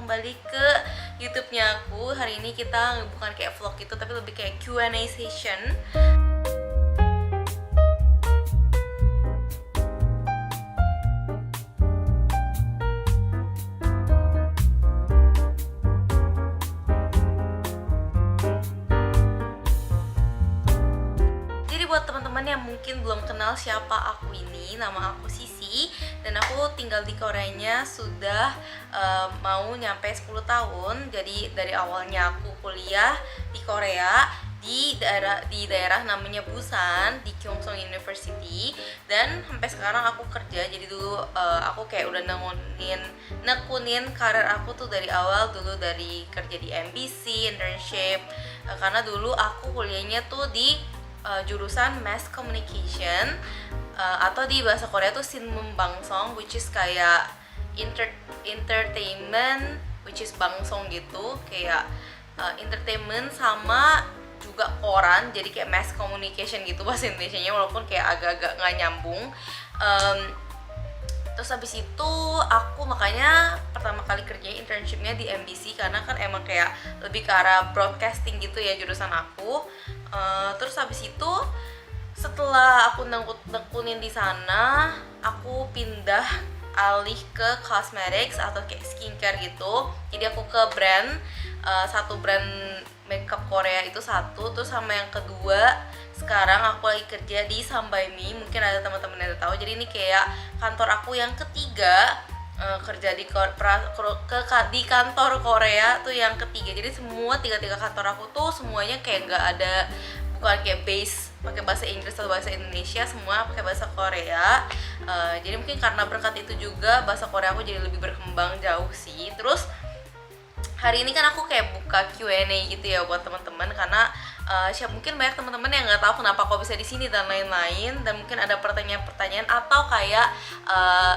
kembali ke YouTube-nya aku. Hari ini kita bukan kayak vlog gitu, tapi lebih kayak Q&A session. Buat teman-teman yang mungkin belum kenal siapa aku ini, nama aku Sisi dan aku tinggal di Koreanya sudah mau nyampe 10 tahun. Jadi dari awalnya aku kuliah di Korea di daerah namanya Busan di Kyungsung University, dan sampai sekarang aku kerja. Jadi dulu aku kayak udah nekunin karir aku tuh dari awal, dulu dari kerja di MBC internship, karena dulu aku kuliahnya tuh di jurusan Mass Communication, atau di bahasa Korea tuh Sinmun Bangsong, which is kayak entertainment, which is bangsong gitu, kayak entertainment sama juga koran, jadi kayak mass communication gitu bahasa Indonesianya, walaupun kayak agak-agak nggak nyambung. Terus habis itu aku makanya pertama kali kerja internshipnya di MBC, karena kan emang kayak lebih ke arah broadcasting gitu ya jurusan aku. Terus habis itu setelah aku nekunin di sana, aku pindah alih ke cosmetics atau kayak skincare gitu. Jadi aku ke brand, satu brand makeup Korea itu satu, terus sama yang kedua sekarang aku lagi kerja di Sambaimi, mungkin ada teman-teman yang tahu. Jadi ini kayak kantor aku yang ketiga, kerja di kantor Korea tuh yang ketiga. Jadi semua tiga kantor aku tuh semuanya kayak nggak ada, bukan kayak base pakai bahasa Inggris atau bahasa Indonesia, semua pakai bahasa Korea. Jadi mungkin karena berkat itu juga bahasa Korea aku jadi lebih berkembang jauh sih. Terus hari ini kan aku kayak buka Q&A gitu ya buat teman-teman, karena mungkin banyak teman-teman yang nggak tahu kenapa kok bisa di sini dan lain-lain, dan mungkin ada pertanyaan-pertanyaan atau kayak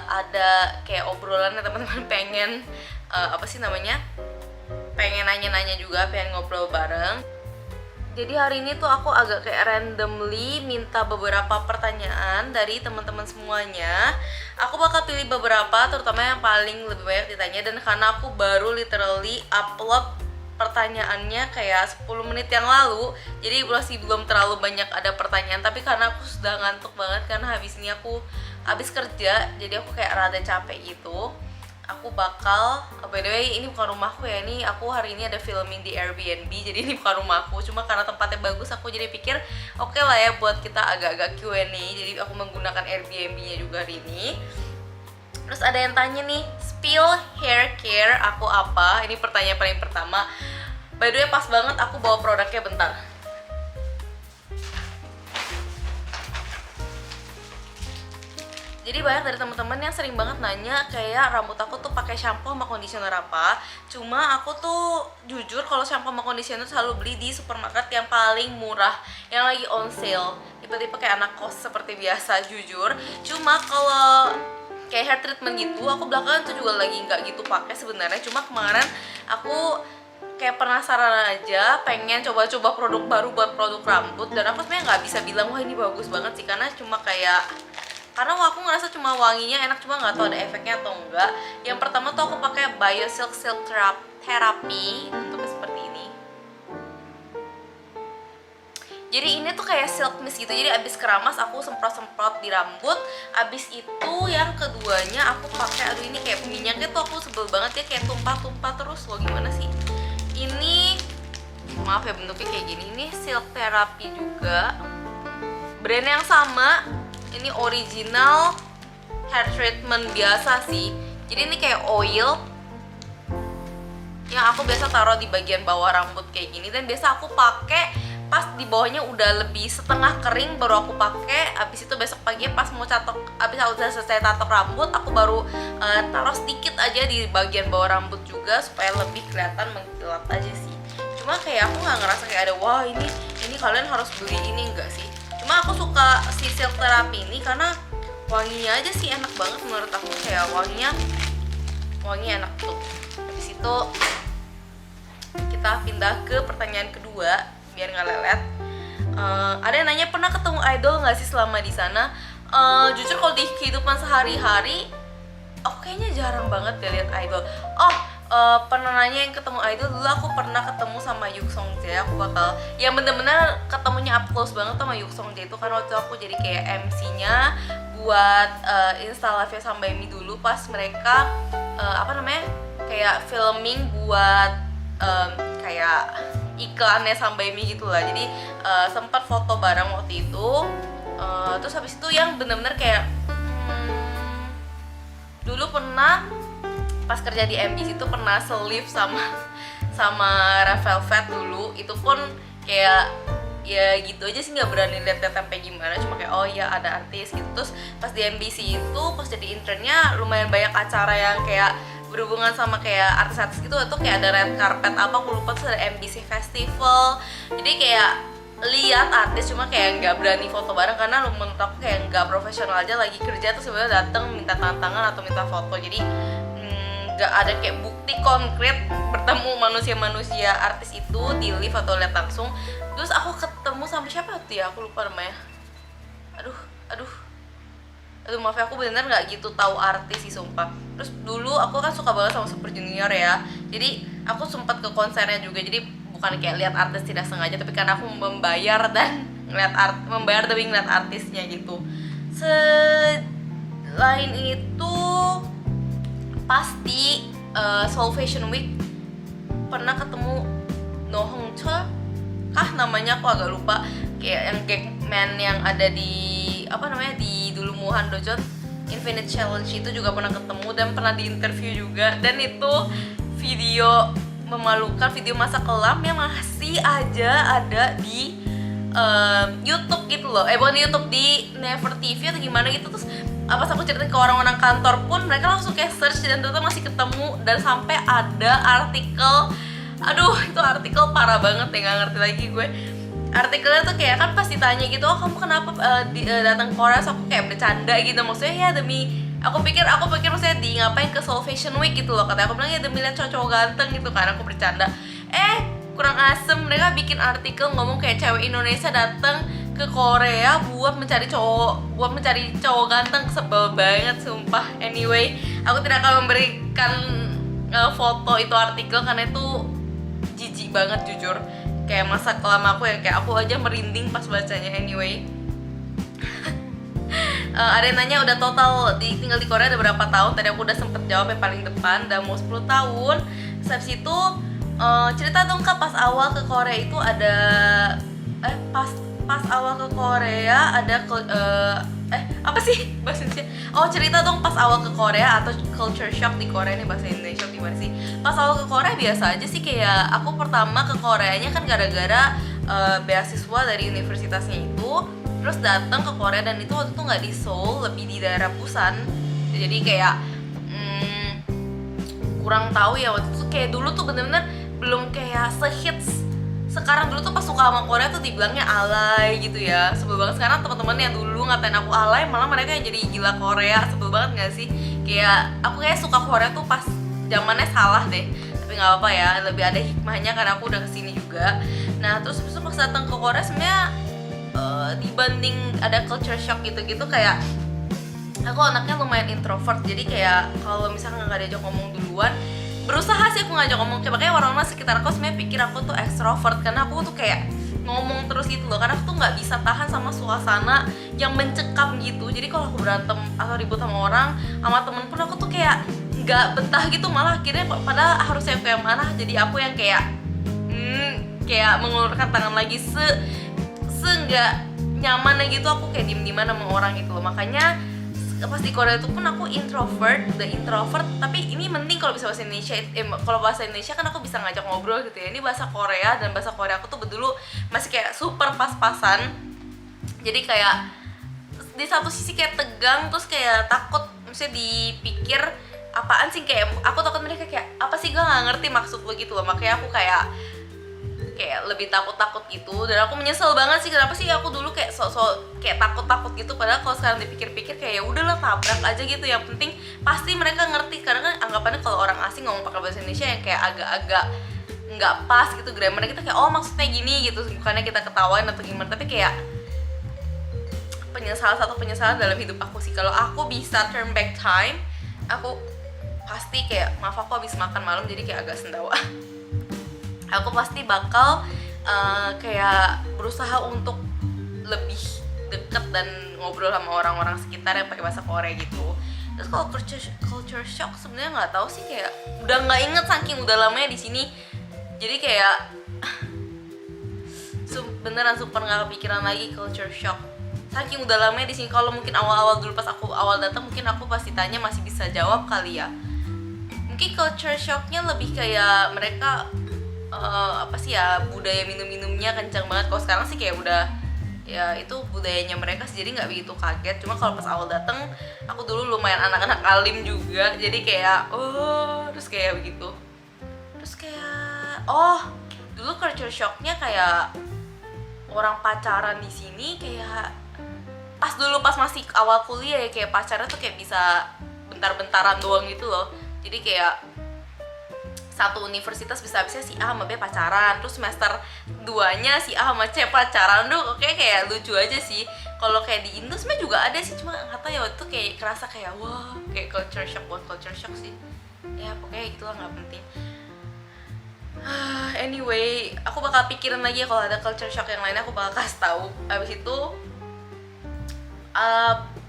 ada kayak obrolan yang teman-teman pengen pengen nanya-nanya juga, pengen ngobrol bareng. Jadi hari ini tuh aku agak kayak randomly minta beberapa pertanyaan dari teman-teman semuanya. Aku bakal pilih beberapa, terutama yang paling lebih banyak ditanya, dan karena aku baru literally upload pertanyaannya kayak 10 menit yang lalu, jadi masih belum terlalu banyak ada pertanyaan. Tapi karena aku sudah ngantuk banget karena habis ini aku habis kerja, jadi aku kayak rada capek gitu. Aku bakal, by the way ini bukan rumahku ya, ini aku hari ini ada filming di Airbnb, jadi ini bukan rumahku, cuma karena tempatnya bagus aku jadi pikir oke lah ya buat kita agak-agak Q&A, jadi aku menggunakan Airbnb-nya juga hari ini. Terus ada yang tanya nih, spill hair care aku apa? Ini pertanyaan paling pertama. By the way pas banget aku bawa produknya, bentar. Jadi banyak dari teman-teman yang sering banget nanya kayak rambut aku tuh pakai shampoo sama conditioner apa. Cuma aku tuh jujur kalau shampoo sama conditioner selalu beli di supermarket yang paling murah, yang lagi on sale. Tiba-tiba kayak anak kos seperti biasa, jujur. Cuma kalau kayak hair treatment gitu, aku belakangan tuh juga lagi nggak gitu pakai sebenarnya. Cuma kemarin aku kayak penasaran aja, pengen coba-coba produk baru buat produk rambut, dan aku sebenarnya nggak bisa bilang wah ini bagus banget sih, karena aku ngerasa cuma wanginya enak, cuma nggak tahu ada efeknya atau enggak. Yang pertama tuh aku pakai Biosilk Silk Therapy, bentuknya seperti ini. Jadi ini tuh kayak silk mist gitu, jadi abis keramas aku semprot-semprot di rambut. Abis itu yang keduanya aku pakai, aduh ini kayak minyaknya tuh aku sebel banget ya, kayak tumpah-tumpah terus loh, gimana sih. Ini maaf ya bentuknya kayak gini, ini Silk Therapy juga, brand yang sama. Ini original hair treatment biasa sih. Jadi ini kayak oil yang aku biasa taruh di bagian bawah rambut kayak gini, dan biasa aku pakai pas di bawahnya udah lebih setengah kering baru aku pakai. Abis itu besok pagi pas mau catok, abis aku udah selesai tatok rambut, aku baru taruh sedikit aja di bagian bawah rambut juga supaya lebih kelihatan mengkilap aja sih. Cuma kayak aku nggak ngerasa kayak ada wah ini kalian harus beli ini, enggak sih. Cuma aku suka si Silk Therapy ini karena wanginya aja sih enak banget menurut aku, kayak wangi enak tuh. Habis itu kita pindah ke pertanyaan kedua biar nggak lelet. Ada yang nanya pernah ketemu idol nggak sih selama di sana? Jujur kalau di kehidupan sehari-hari aku kayaknya jarang banget deh lihat idol. pernah nanya yang ketemu idol, dulu aku pernah ketemu sama Yuk Song Jae. Aku bakal yang bener-bener ketemunya up close banget sama Yuk Song Jae itu karena waktu aku jadi kayak MC-nya buat Insta Live-nya Sambaimi dulu pas mereka kayak filming buat kayak iklannya Sambaimi gitu lah. Jadi sempat foto bareng waktu itu. Terus habis itu yang bener-bener kayak dulu pernah pas kerja di MBC itu pernah selip sama Red Velvet dulu. Itu pun kayak ya gitu aja sih, nggak berani lihat-lihat sampai gimana, cuma kayak oh ya ada artis gitu. Terus pas di MBC itu pas jadi internnya lumayan banyak acara yang kayak berhubungan sama kayak artis-artis gitu. Itu kayak ada red carpet apa aku lupa, terus ada MBC Festival. Jadi kayak lihat artis cuma kayak nggak berani foto bareng karena menurut aku kayak nggak profesional aja, lagi kerja tuh sebenarnya datang minta tantangan atau minta foto. Jadi nggak ada kayak bukti konkret bertemu manusia-manusia artis itu di live atau lihat langsung. Terus aku ketemu sama siapa tuh ya, aku lupa namanya. Aduh maaf ya, aku bener nggak gitu tahu artis sih sumpah. Terus dulu aku kan suka banget sama Super Junior ya, jadi aku sempat ke konsernya juga. Jadi bukan kayak lihat artis tidak sengaja, tapi karena aku membayar dan membayar demi ngeliat artisnya gitu. Selain itu pasti Seoul Fashion Week pernah ketemu No Hong Chol namanya, aku agak lupa, kayak yang Gagman yang ada di di dulu Muhan Dojon Infinite Challenge itu juga pernah ketemu dan pernah di interview juga. Dan itu video memalukan, video masa kelam yang masih aja ada di YouTube gitu loh. Bukan di YouTube, di Never TV atau gimana gitu. Terus pas aku ceritain ke orang-orang kantor pun mereka langsung kayak search dan ternyata masih ketemu. Dan sampai ada artikel, itu artikel parah banget ya, gak ngerti lagi gue. Artikelnya tuh kayak kan pas ditanya gitu, oh kamu kenapa datang ke Korea? So, aku kayak bercanda gitu, maksudnya ya demi aku pikir maksudnya di ngapain ke Seoul Fashion Week gitu loh, katanya. Aku bilang ya demi lihat cowok ganteng gitu kan, aku bercanda. Kurang asem, mereka bikin artikel ngomong kayak cewek Indonesia datang ke Korea buat mencari cowok ganteng. Sebel banget sumpah. Anyway, aku tidak akan memberikan foto itu artikel karena itu jijik banget jujur. Kayak masa kelam aku ya, kayak aku aja merinding pas bacanya. Anyway, ada yang nanya udah total tinggal di Korea ada berapa tahun. Tadi aku udah sempet jawab yang paling depan, udah mau 10 tahun. Habis itu cerita dong Kak, pas awal ke Korea itu ada pas awal ke Korea ada apa sih bahasa Indonesia? Cerita dong pas awal ke Korea atau culture shock di Korea. Ini bahasa Indonesia gimana sih? Pas awal ke Korea biasa aja sih, kayak aku pertama ke Koreanya kan gara-gara beasiswa dari universitasnya itu. Terus datang ke Korea dan itu waktu itu nggak di Seoul, lebih di daerah Busan. Jadi kayak kurang tahu ya waktu itu, kayak dulu tuh bener-bener belum kayak sehits sekarang. Dulu tuh pas suka sama Korea tuh dibilangnya alay gitu ya, sebel banget. Sekarang teman-teman yang dulu ngatain aku alay, malah mereka yang jadi gila Korea. Sebel banget gak sih? Kayak aku kayak suka Korea tuh pas zamannya salah deh, tapi nggak apa-apa ya, lebih ada hikmahnya karena aku udah kesini juga. Nah terus pas datang ke Korea sebenarnya dibanding ada culture shock gitu-gitu, kayak aku anaknya lumayan introvert. Jadi kayak kalau misalnya nggak diajak ngomong duluan, berusaha sih aku ngajak ngomong, kayak makanya orang-orang sekitar aku sebenarnya pikir aku tuh extrovert karena aku tuh kayak ngomong terus gitu loh, karena aku tuh nggak bisa tahan sama suasana yang mencekam gitu. Jadi kalau aku berantem atau ribut sama orang, sama temen pun aku tuh kayak nggak betah gitu, malah akhirnya padahal harusnya aku yang marah, jadi aku yang kayak kayak mengulurkan tangan lagi nggak nyamannya gitu. Aku kayak diem-dieman sama orang gitu loh. Makanya pas di Korea itu pun aku introvert, tapi ini penting kalau bisa bahasa Indonesia. Kalau bahasa Indonesia kan aku bisa ngajak ngobrol gitu ya. Ini bahasa Korea, dan bahasa Korea aku tuh dulu masih kayak super pas-pasan. Jadi kayak di satu sisi kayak tegang, terus kayak takut misalnya dipikir apaan sih, kayak aku takut mereka kayak apa sih, gue nggak ngerti maksud lo gitu loh. Makanya aku kayak lebih takut gitu, dan aku menyesal banget sih kenapa sih aku dulu kayak sok kayak takut gitu. Padahal kalau sekarang dipikir-pikir kayak ya udahlah, tabrak aja gitu. Yang penting pasti mereka ngerti, karena kan anggapannya kalau orang asing ngomong pakai bahasa Indonesia yang kayak agak-agak nggak pas gitu grammarnya, kita kayak oh maksudnya gini gitu, bukannya kita ketawain atau gimana. Tapi kayak satu penyesalan dalam hidup aku sih, kalau aku bisa turn back time, aku pasti kayak maaf aku habis makan malam jadi kayak agak sendawa. Aku pasti bakal kayak berusaha untuk lebih deket dan ngobrol sama orang-orang sekitar yang pakai bahasa Korea gitu. Terus kalau culture shock sebenarnya nggak tahu sih, kayak udah nggak inget saking udah lamanya di sini. Jadi kayak beneran super nggak kepikiran lagi culture shock. Saking udah lamanya di sini. Kalau mungkin awal-awal dulu pas aku awal datang mungkin aku pasti tanya masih bisa jawab kali ya. Mungkin culture shocknya lebih kayak mereka apa sih ya, budaya minum-minumnya kencang banget. Kalau sekarang sih kayak udah ya itu budayanya mereka sih, jadi nggak begitu kaget. Cuma kalau pas awal dateng aku dulu lumayan anak-anak alim juga, jadi kayak terus kayak begitu. Terus kayak dulu culture shocknya kayak orang pacaran di sini kayak pas masih awal kuliah ya, kayak pacarnya tuh kayak bisa bentar-bentaran doang gitu loh. Jadi kayak satu universitas bisa-bisa si A sama B pacaran, terus semester 2-nya si A sama C pacaran. Oke, kayak lucu aja sih. Kalau kayak di Indo sebenarnya juga ada sih, cuma nggak tahu ya, waktu itu kayak kerasa kayak wah, kayak culture shock sih. Ya pokoknya gitulah, nggak penting. Anyway, aku bakal pikirin lagi ya kalau ada culture shock yang lainnya, aku bakal kasih tahu. Abis itu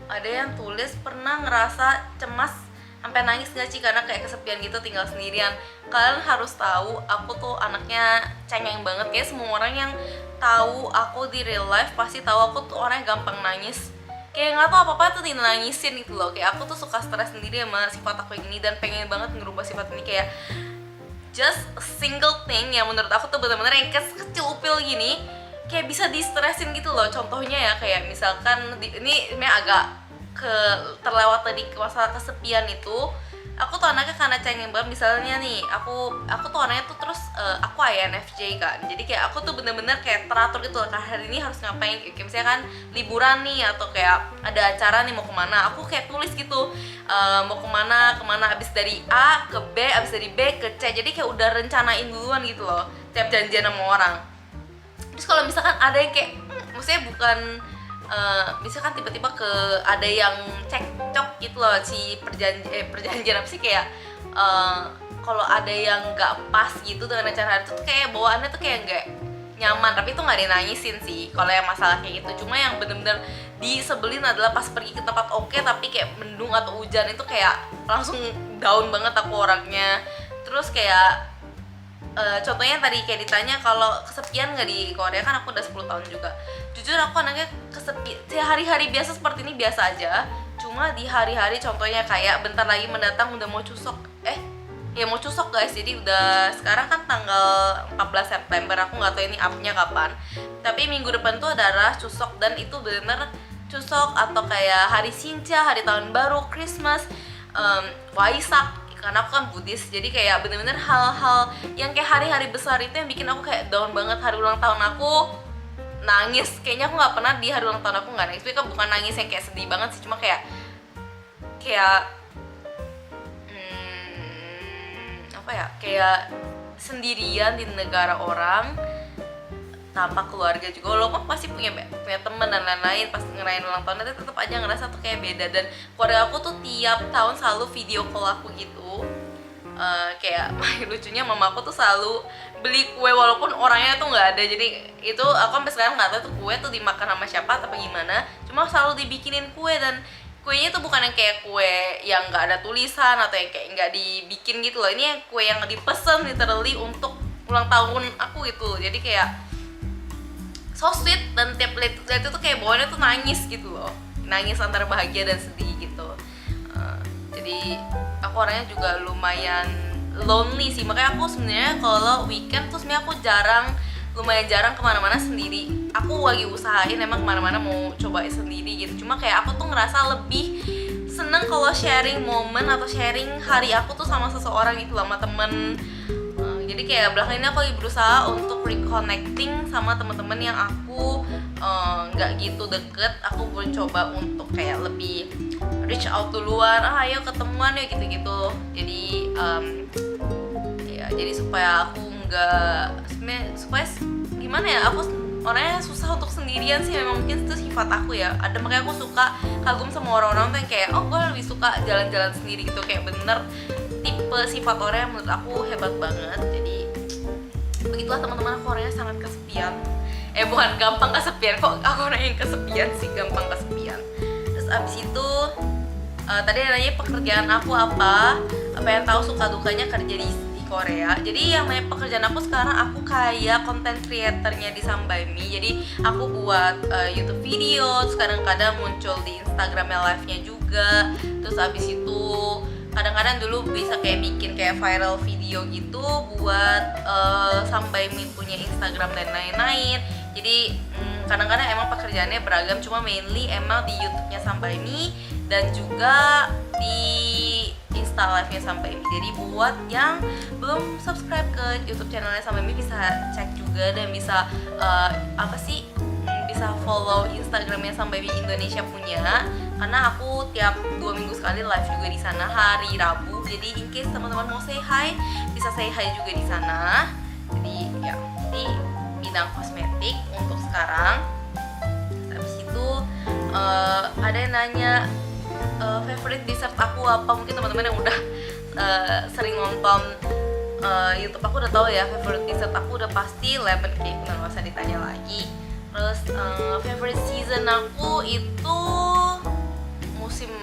ada yang tulis pernah ngerasa cemas sampai nangis gak sih karena kayak kesepian gitu tinggal sendirian. Kalian harus tahu aku tuh anaknya cengeng banget, kayak semua orang yang tahu aku di real life pasti tahu aku tuh orang yang gampang nangis. Kayak nggak tahu apa-apa tuh dinangisin gitu loh. Kayak aku tuh suka stres sendiri sama sifat aku yang ini dan pengen banget ngerubah sifat ini. Kayak just a single thing yang menurut aku tuh benar-benar yang kecil upil gini kayak bisa di-stressin gitu loh. Contohnya ya kayak misalkan ini agak terlewat tadi masalah kesepian itu. Aku tuh anaknya karena cengeng banget. Misalnya nih aku tuh anaknya tuh terus aku INFJ kan, jadi kayak aku tuh bener-bener kayak teratur gitu loh. Hari ini harus ngapain, kayak misalnya kan liburan nih atau kayak ada acara nih mau kemana, aku kayak tulis gitu mau kemana abis dari A ke B, abis dari B ke C. Jadi kayak udah rencanain duluan gitu loh tiap janjian sama orang. Terus kalau misalkan ada yang kayak maksudnya bukan misalkan tiba-tiba ada yang cekcok gitu loh, si perjanjian apa sih, kayak kalau ada yang nggak pas gitu dengan rencana itu tuh kayak bawaannya tuh kayak nggak nyaman. Tapi itu nggak dinangisin sih kalau yang masalah kayak gitu. Cuma yang bener-bener disebelin adalah pas pergi ke tempat tapi kayak mendung atau hujan, itu kayak langsung down banget aku orangnya. Terus kayak contohnya tadi kayak ditanya kalau kesepian nggak di Korea, kan aku udah 10 tahun juga. Jujur aku anaknya hari-hari biasa seperti ini biasa aja. Cuma di hari-hari contohnya kayak bentar lagi mendatang udah mau cusok mau cusok guys. Jadi udah sekarang kan tanggal 14 September, aku nggak tahu ini up-nya kapan, tapi minggu depan tuh adalah cusok. Dan itu bener-bener cusok atau kayak hari Sinja, hari tahun baru, Christmas, Waisak, karena aku kan Buddhis. Jadi kayak bener-bener hal-hal yang kayak hari-hari besar itu yang bikin aku kayak down banget. Hari ulang tahun aku nangis, kayaknya aku nggak pernah di hari ulang tahun aku nggak nangis. Tapi kan bukan nangis yang kayak sedih banget sih, cuma kayak kayak sendirian di negara orang tanpa keluarga juga. Walaupun pasti punya teman dan lain-lain, pas ngerayain ulang tahun tapi tetap aja ngerasa tuh kayak beda. Dan keluarga aku tuh tiap tahun selalu video call aku gitu. Kayak lucunya mama aku tuh selalu beli kue walaupun orangnya tuh nggak ada. Jadi itu aku sampai sekarang nggak tahu tuh kue tuh dimakan sama siapa atau gimana, cuma selalu dibikinin kue. Dan kuenya tuh bukan yang kayak kue yang nggak ada tulisan atau yang kayak nggak dibikin gitu loh. Ini yang kue yang dipesen literally untuk ulang tahun aku gitu. Jadi kayak so sweet, dan tiap lihat itu tuh kayak bawaannya tuh nangis gitu loh, nangis antara bahagia dan sedih gitu. Jadi aku orangnya juga lumayan lonely sih, makanya aku sebenarnya kalau weekend tuh sebenarnya aku lumayan jarang kemana-mana sendiri. Aku lagi usahain emang kemana-mana mau cobain sendiri gitu. Cuma kayak aku tuh ngerasa lebih seneng kalau sharing momen atau sharing hari aku tuh sama seseorang gitu, sama temen. Jadi kayak belakangan ini aku lagi berusaha untuk reconnecting sama teman-teman yang aku nggak gitu deket. Aku mencoba untuk kayak lebih reach out duluan, ayo ketemuan yuk gitu-gitu. Jadi jadi supaya aku supaya gimana ya, aku orangnya susah untuk sendirian sih. Memang mungkin itu sifat aku ya. Makanya aku suka kagum sama orang-orang tuh yang kayak gue lebih suka jalan-jalan sendiri gitu. Kayak bener tipe sifat orang yang menurut aku hebat banget. Jadi begitulah teman-teman, aku orangnya sangat kesepian. Bukan gampang kesepian, kok aku orang yang kesepian sih, gampang kesepian. Terus abis itu tadi nanya pekerjaan aku apa yang tahu suka dukanya kerja di Korea. Jadi yang namanya pekerjaan aku sekarang, aku kayak content creatornya di Sambaimi. Jadi aku buat YouTube video, terus kadang-kadang muncul di Instagramnya live-nya juga. Terus abis itu kadang-kadang dulu bisa kayak bikin kayak viral video gitu buat Sambaimi punya Instagram dan lain-lain. Jadi kadang-kadang emang pekerjaannya beragam, cuma mainly emang di YouTube-nya Sambaimi dan juga di Insta Live-nya Sambaimi. Jadi buat yang belum subscribe ke YouTube channelnya Sambaimi bisa cek juga, dan bisa bisa follow Instagramnya Sambaimi Indonesia punya, karena aku tiap 2 minggu sekali live juga di sana hari Rabu. Jadi in case teman-teman mau say hi, bisa say hi juga di sana. Jadi ya, di bidang kosmetik untuk sekarang. Habis itu ada yang nanya favorite dessert aku apa. Mungkin teman-teman yang udah sering nonton YouTube aku udah tahu ya, favorite dessert aku udah pasti lemon cake, nggak usah ditanya lagi. Terus favorite season aku itu musim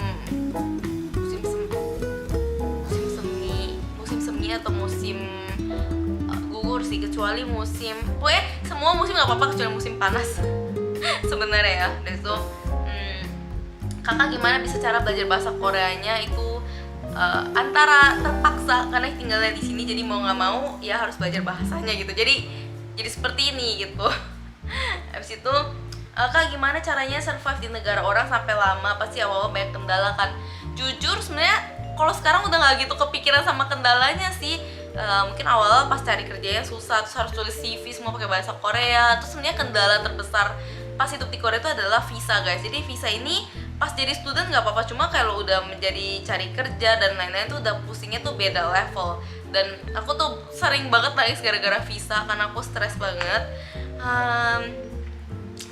semi atau musim gugur sih, kecuali musim, pokoknya semua musim nggak apa-apa kecuali musim panas sebenarnya ya. Dan itu kakak gimana bisa cara belajar bahasa Koreanya itu antara terpaksa karena tinggalnya di sini, jadi mau nggak mau ya harus belajar bahasanya gitu. Jadi seperti ini gitu. Habis itu kak gimana caranya survive di negara orang sampai lama? Pasti awal-awal banyak kendala kan. Jujur sebenarnya kalau sekarang udah nggak gitu kepikiran sama kendalanya sih. Mungkin awal-awal pas cari kerjanya susah, terus harus tulis CV semua pakai bahasa Korea. Terus sebenarnya kendala terbesar pas hidup di Korea itu adalah visa guys. Jadi visa ini pas jadi student nggak apa-apa, cuma kalau udah menjadi cari kerja dan lain-lain tuh udah pusingnya tuh beda level. Dan aku tuh sering banget nangis gara-gara visa karena aku stres banget.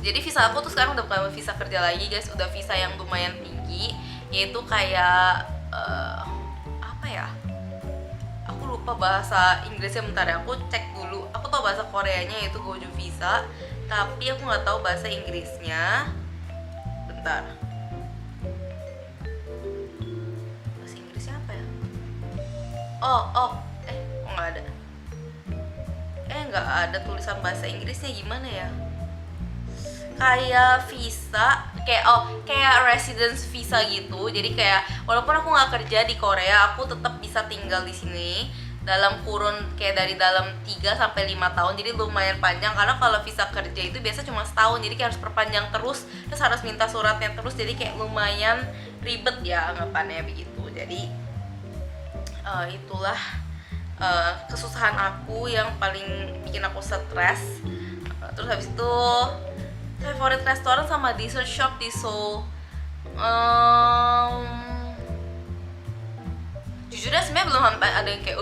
Jadi visa aku tuh sekarang udah bukan visa kerja lagi guys, udah visa yang lumayan tinggi, yaitu kayak apa ya? Aku lupa bahasa Inggrisnya, bentar ya, aku cek dulu. Aku tahu bahasa Koreanya yaitu Goju Visa, tapi aku nggak tahu bahasa Inggrisnya. Bentar. Bahasa Inggrisnya apa ya? Kok nggak ada? Nggak ada tulisan bahasa Inggrisnya, gimana ya? Kayak visa, kayak residence visa gitu. Jadi kayak walaupun aku nggak kerja di Korea, aku tetap bisa tinggal di sini dalam kurun kayak dari dalam 3 sampai 5 tahun. Jadi lumayan panjang, karena kalau visa kerja itu biasa cuma setahun. Jadi kayak harus perpanjang terus harus minta suratnya terus. Jadi kayak lumayan ribet ya anggapannya begitu. Jadi itulah kesusahan aku yang paling bikin aku stres. Terus habis itu favorite restoran sama dessert shop di Seoul. Jujur aja sebenarnya belum ada yang kayak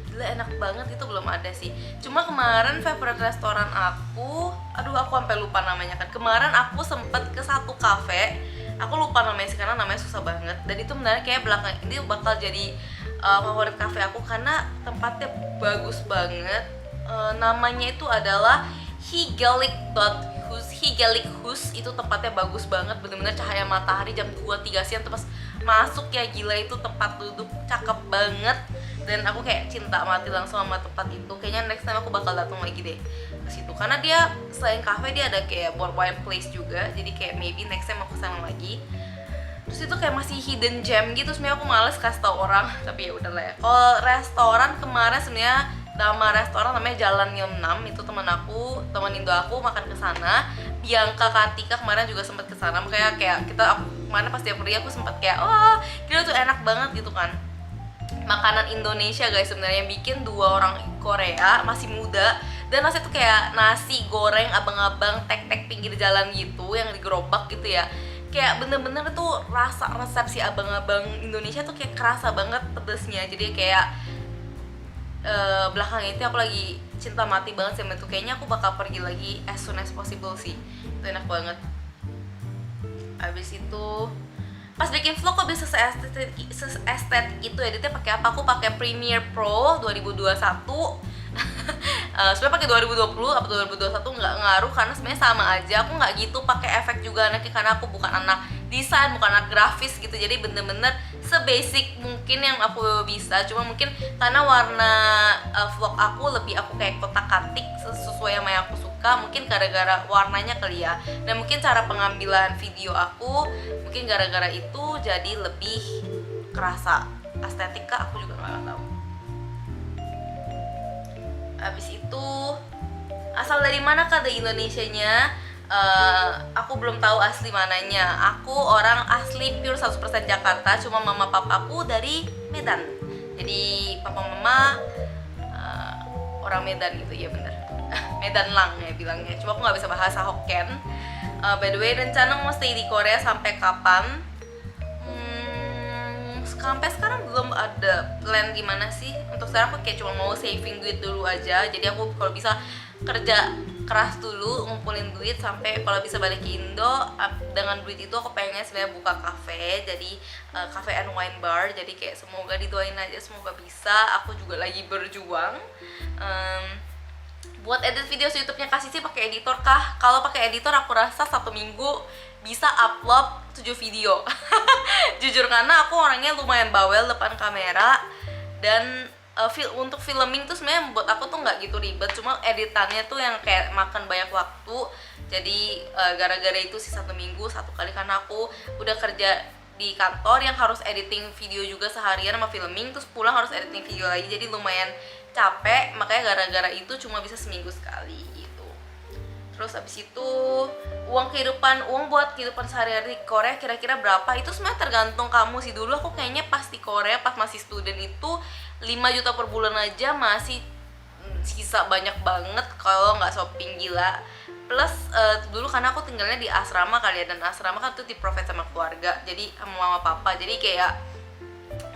gila enak banget, itu belum ada sih. Cuma kemarin favorite restoran aku, aku sampai lupa namanya kan. Kemarin aku sempet ke satu cafe, aku lupa namanya sih karena namanya susah banget. Dan itu benar kayak belakang ini bakal jadi favorit cafe aku karena tempatnya bagus banget. Namanya itu adalah Higelik Hus. Itu tempatnya bagus banget, bener-bener cahaya matahari jam 2-3 siang tuh pas masuk ya, gila itu tempat duduk cakep banget. Dan aku kayak cinta mati langsung sama tempat itu. Kayaknya next time aku bakal datang lagi deh ke situ, karena dia selain cafe dia ada kayak wine place juga. Jadi kayak maybe next time aku kesana lagi. Terus itu kayak masih hidden gem gitu. Sebenarnya aku males kasih tau orang, tapi ya udahlah ya. Kalau restoran kemarin sebenarnya nama restoran namanya Jalan Yeonnam, itu teman Indo aku makan ke sana. Bianca Katika kemarin juga sempat ke sana. Makanya kayak kemarin pas dia pergi aku sempat kayak gila tuh enak banget gitu kan. Makanan Indonesia guys sebenarnya, yang bikin 2 orang Korea masih muda. Dan nasi tuh kayak nasi goreng abang-abang tek-tek pinggir jalan gitu, yang digerobak gitu ya. Kayak bener-bener tuh rasa resep si abang-abang Indonesia tuh kayak kerasa banget pedesnya. Jadi kayak belakang itu aku lagi cinta mati banget sama itu. Kayaknya aku bakal pergi lagi as soon as possible sih. Itu enak banget. Abis itu pas bikin vlog kok bisa seestetik itu, editnya pakai apa? Aku pakai Premiere Pro 2021. Sebenarnya pakai 2020 atau 2021 nggak ngaruh karena sebenarnya sama aja. Aku nggak gitu pakai efek juga anaknya karena aku bukan anak desain, bukan anak grafis gitu. Jadi bener-bener sebasic mungkin yang aku bisa. Cuma mungkin karena warna vlog aku lebih aku kayak kotak-katik sesuai sama yang aku suka. Mungkin gara-gara warnanya kali ya. Dan mungkin cara pengambilan video aku mungkin gara-gara itu jadi lebih kerasa estetika, aku juga nggak tahu. Habis itu asal dari mana kah dari Indonesianya? Aku belum tahu asli mananya. Aku orang asli pure 100% Jakarta. Cuma mama papaku dari Medan. Jadi papa mama orang Medan gitu ya, bener. Medan Lang ya bilangnya. Cuma aku nggak bisa bahasa Hokkien. By the way, rencana mau stay di Korea sampai kapan? Sampai sekarang belum ada plan gimana sih. Untuk sekarang aku kayak cuma mau saving duit dulu aja. Jadi aku kalau bisa kerja keras dulu, ngumpulin duit sampai kalau bisa balik ke Indo. Dengan duit itu aku pengen sebenarnya buka cafe. Jadi cafe and wine bar. Jadi kayak semoga didoain aja, semoga bisa. Aku juga lagi berjuang. Buat edit video YouTube-nya Kak Sisi pakai editor kah? Kalau pakai editor aku rasa 1 minggu bisa upload 7 video. Jujur karena aku orangnya lumayan bawel depan kamera. Dan untuk filming tuh sebenarnya buat aku tuh nggak gitu ribet. Cuma editannya tuh yang kayak makan banyak waktu. Jadi gara-gara itu sih 1 minggu 1 kali, karena aku udah kerja di kantor yang harus editing video juga seharian sama filming, terus pulang harus editing video lagi, jadi lumayan capek. Makanya gara-gara itu cuma bisa seminggu sekali gitu. Terus abis itu uang buat kehidupan sehari-hari di Korea kira-kira berapa? Itu sebenarnya tergantung kamu sih. Dulu aku kayaknya pas di Korea pas masih student itu 5 juta per bulan aja masih sisa banyak banget kalau nggak shopping gila. Plus dulu karena aku tinggalnya di asrama kali ya, dan asrama kan tuh di provide sama keluarga, jadi sama mama papa, jadi kayak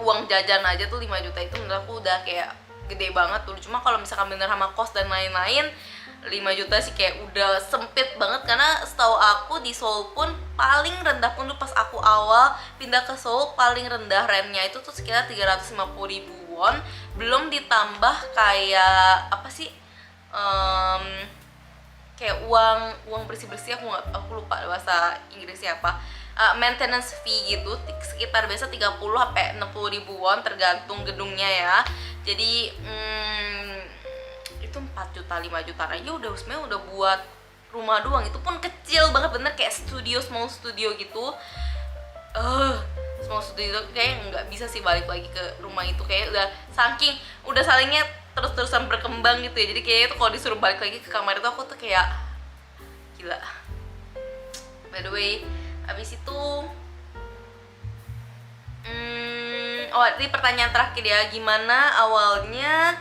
uang jajan aja tuh 5 juta itu menurut aku udah kayak gede banget dulu. Cuma kalau misalkan bener sama kos dan lain-lain, 5 juta sih kayak udah sempit banget. Karena setahu aku di Seoul pun paling rendah pun tuh pas aku awal pindah ke Seoul, paling rendah rentnya itu tuh sekitar 350.000 won, belum ditambah kayak apa sih, kayak uang bersih-bersih, aku lupa bahasa Inggrisnya apa, maintenance fee gitu, sekitar biasa 30-60.000 won tergantung gedungnya ya. Jadi itu 4 juta 5 juta aja udah sebenarnya udah buat rumah doang. Itu pun kecil banget, bener kayak small studio gitu. Small studio itu kayak nggak bisa sih balik lagi ke rumah itu, kayak udah saking udah salingnya terus-terusan berkembang gitu ya. Jadi kayaknya tuh kalau disuruh balik lagi ke kamar itu aku tuh kayak gila. By the way, abis itu ini pertanyaan terakhir ya, gimana awalnya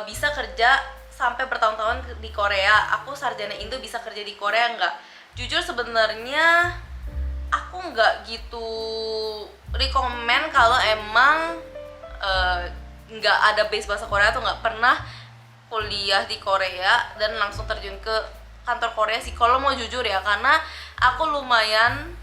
bisa kerja sampai bertahun-tahun di Korea? Aku sarjana Indo bisa kerja di Korea nggak? Jujur sebenarnya aku nggak gitu rekomen kalau emang nggak ada base bahasa Korea atau nggak pernah kuliah di Korea dan langsung terjun ke kantor Korea sih kalau mau jujur ya. Karena aku lumayan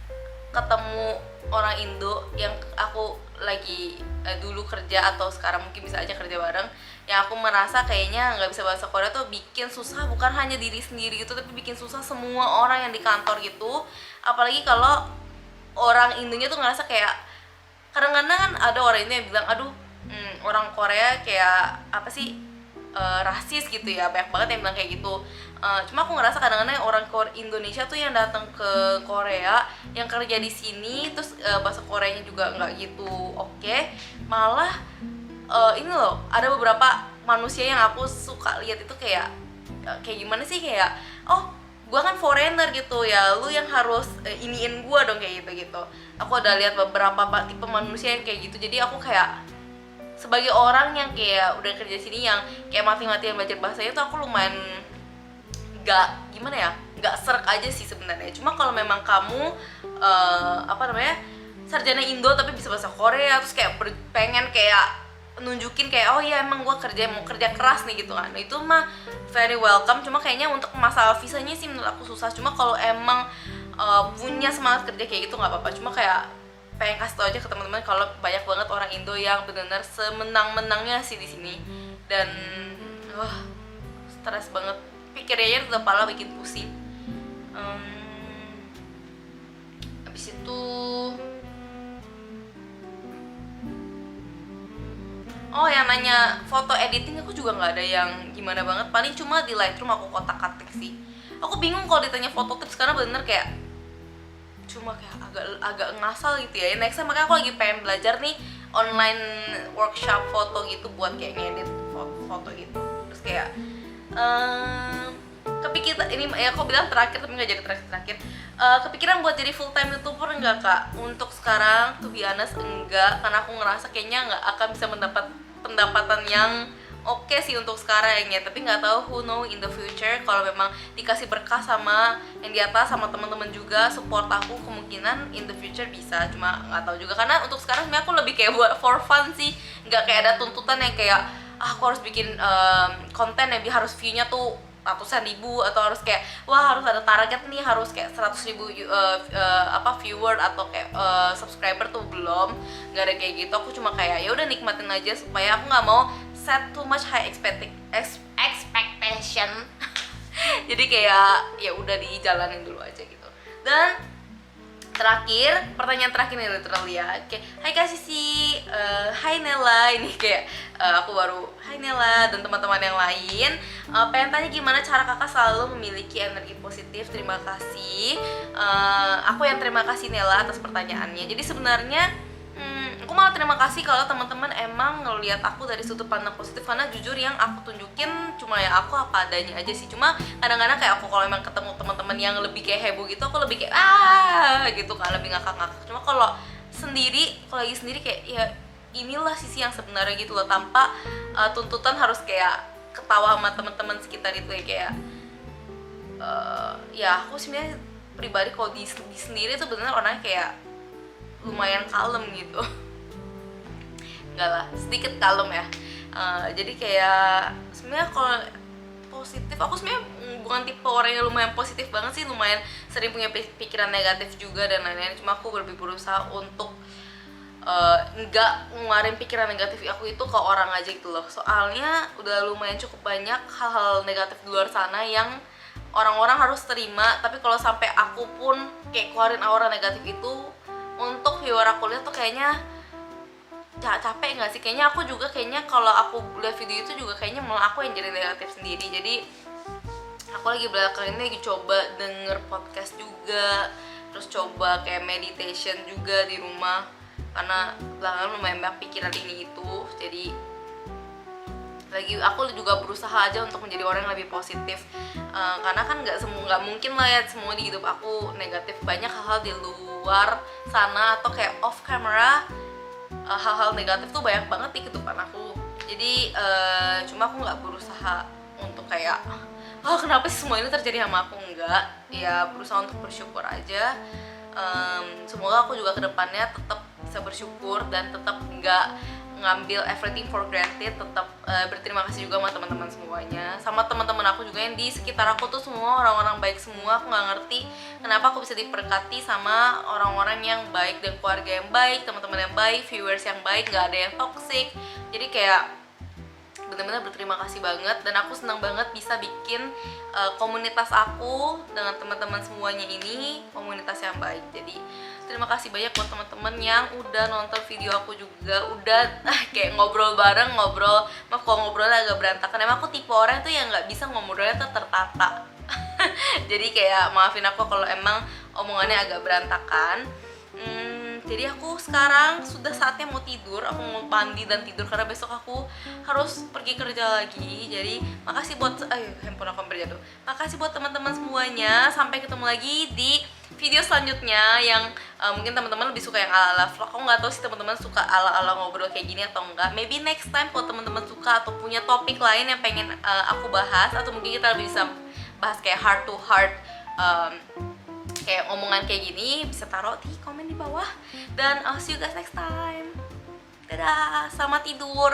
ketemu orang Indo yang aku lagi dulu kerja atau sekarang mungkin bisa aja kerja bareng, yang aku merasa kayaknya nggak bisa bahasa Korea tuh bikin susah bukan hanya diri sendiri gitu, tapi bikin susah semua orang yang di kantor gitu. Apalagi kalau orang Indonya tuh ngerasa kayak kadang-kadang kan ada orang Indo yang bilang aduh orang Korea kayak apa sih, rasis gitu ya, banyak banget yang bilang kayak gitu. Cuma aku ngerasa kadang-kadang orang Indonesia tuh yang datang ke Korea yang kerja di sini terus bahasa Koreanya juga nggak gitu oke. Malah ini loh, ada beberapa manusia yang aku suka lihat itu kayak gimana sih, kayak oh gua kan foreigner gitu ya, lu yang harus iniin gua dong kayak gitu. Aku udah lihat beberapa tipe manusia yang kayak gitu. Jadi aku kayak sebagai orang yang kayak udah kerja sini yang kayak mati-matian belajar bahasanya tuh aku lumayan nggak serak aja sih sebenarnya. Cuma kalau memang kamu sarjana Indo tapi bisa bahasa Korea terus kayak pengen kayak nunjukin kayak oh iya emang gue mau kerja keras nih gitu kan, itu mah very welcome. Cuma kayaknya untuk masalah visanya sih menurut aku susah. Cuma kalau emang punya semangat kerja kayak gitu nggak apa-apa. Cuma kayak pengen kasih tau aja ke teman-teman kalau banyak banget orang Indo yang benar-benar semenang-menangnya sih di sini. Dan stres banget, pikirnya udah kepala bikin pusing. Habis itu yang nanya foto editing, aku juga nggak ada yang gimana banget, paling cuma di Lightroom aku kotak-katik sih. Aku bingung kalau ditanya foto tips karena bener kayak cuma kayak agak ngasal gitu ya. Next time makanya aku lagi pengen belajar nih online workshop foto gitu buat kayak ngedit foto gitu. Terus kayak kepikiran ini ya, aku bilang terakhir tapi nggak jadi terakhir. Kepikiran buat jadi full time YouTuber enggak kak? Untuk sekarang to be honest enggak, karena aku ngerasa kayaknya nggak akan bisa mendapat pendapatan yang oke sih untuk sekarang ya. Tapi nggak tahu, who know in the future, kalau memang dikasih berkah sama yang di atas sama teman-teman juga support aku, kemungkinan in the future bisa. Cuma nggak tahu juga, karena untuk sekarang sebenarnya aku lebih kayak buat for fun sih, nggak kayak ada tuntutan yang kayak aku harus bikin konten yang harus view-nya tuh ratusan ribu, atau harus kayak wah harus ada target nih, harus kayak 100.000 viewer atau kayak subscriber tuh belum, nggak ada kayak gitu. Aku cuma kayak ya udah nikmatin aja, supaya aku nggak mau set too much high expectation. Jadi kayak ya udah dijalanin dulu aja gitu. Dan terakhir, pertanyaan terakhir nih literally ya. Kayak, hai Kak Sisi, hai Nela, ini kayak aku baru, hai Nela dan teman-teman yang lain. Pengen tanya gimana cara kakak selalu memiliki energi positif. Terima kasih. Aku yang terima kasih Nela atas pertanyaannya. Jadi sebenarnya aku malah terima kasih kalau teman-teman emang ngelihat aku dari sudut pandang positif, karena jujur yang aku tunjukin cuma ya aku apa adanya aja sih. Cuma kadang-kadang kayak aku kalau emang ketemu teman-teman yang lebih kayak heboh gitu, aku lebih kayak gitu kan, lebih ngakak-ngakak. Cuma kalau lagi sendiri kayak ya inilah sisi yang sebenarnya gitu loh, tanpa tuntutan harus kayak ketawa sama teman-teman sekitar itu ya. Kayak ya aku sebenarnya pribadi kalau di sendiri tuh bener orangnya kayak lumayan kalem gitu. Enggak lah, sedikit kalem ya. Jadi kayak sebenarnya kalau positif, aku sebenarnya bukan tipe orang yang lumayan positif banget sih, lumayan sering punya pikiran negatif juga dan lain-lain. Cuma aku lebih berusaha untuk nggak ngeluarin pikiran negatif aku itu ke orang aja gitu loh. Soalnya udah lumayan cukup banyak hal-hal negatif di luar sana yang orang-orang harus terima, tapi kalau sampai aku pun kayak keluarin aura negatif itu untuk viewer aku lihat tuh kayaknya capek nggak sih? Kayaknya aku juga kalau aku lihat video itu juga kayaknya malah aku yang jadi negatif sendiri. Jadi aku lagi belakangan ini lagi coba denger podcast juga, terus coba kayak meditation juga di rumah, karena belakangan lumayan banyak pikiran ini itu. Jadi aku juga berusaha aja untuk menjadi orang yang lebih positif, karena kan nggak mungkin lah ya semua di hidup aku negatif. Banyak hal-hal di luar sana atau kayak off camera, hal-hal negatif tuh banyak banget di kehidupan aku. Jadi cuma aku nggak berusaha untuk kayak kenapa sih semua ini terjadi sama aku, enggak. Ya berusaha untuk bersyukur aja. Semoga aku juga kedepannya tetap bisa bersyukur dan tetap nggak ngambil everything for granted, tetap berterima kasih juga sama teman-teman semuanya, sama teman-teman aku juga yang di sekitar aku tuh semua orang-orang baik semua. Aku nggak ngerti kenapa aku bisa diberkati sama orang-orang yang baik dan keluarga yang baik, teman-teman yang baik, viewers yang baik, nggak ada yang toxic. Jadi kayak benar-benar berterima kasih banget, dan aku senang banget bisa bikin komunitas aku dengan teman-teman semuanya ini komunitas yang baik. Jadi terima kasih banyak buat teman-teman yang udah nonton video aku juga, udah kayak ngobrol bareng, maaf kalau ngobrolnya agak berantakan. Emang aku tipe orang tuh yang nggak bisa ngobrolnya tuh tertata. Jadi kayak maafin aku kalau emang omongannya agak berantakan. Jadi aku sekarang sudah saatnya mau tidur, aku mau mandi dan tidur karena besok aku harus pergi kerja lagi. Jadi makasih buat handphone aku berjatuh. Makasih buat teman-teman semuanya. Sampai ketemu lagi di video selanjutnya yang mungkin teman-teman lebih suka yang ala-ala vlog. Aku nggak tahu sih teman-teman suka ala-ala ngobrol kayak gini atau enggak. Maybe next time kalau teman-teman suka atau punya topik lain yang pengen aku bahas, atau mungkin kita lebih bisa bahas kayak heart to heart, kayak omongan kayak gini, bisa taruh di komen di bawah. Dan I'll see you guys next time. Dadah, selamat tidur.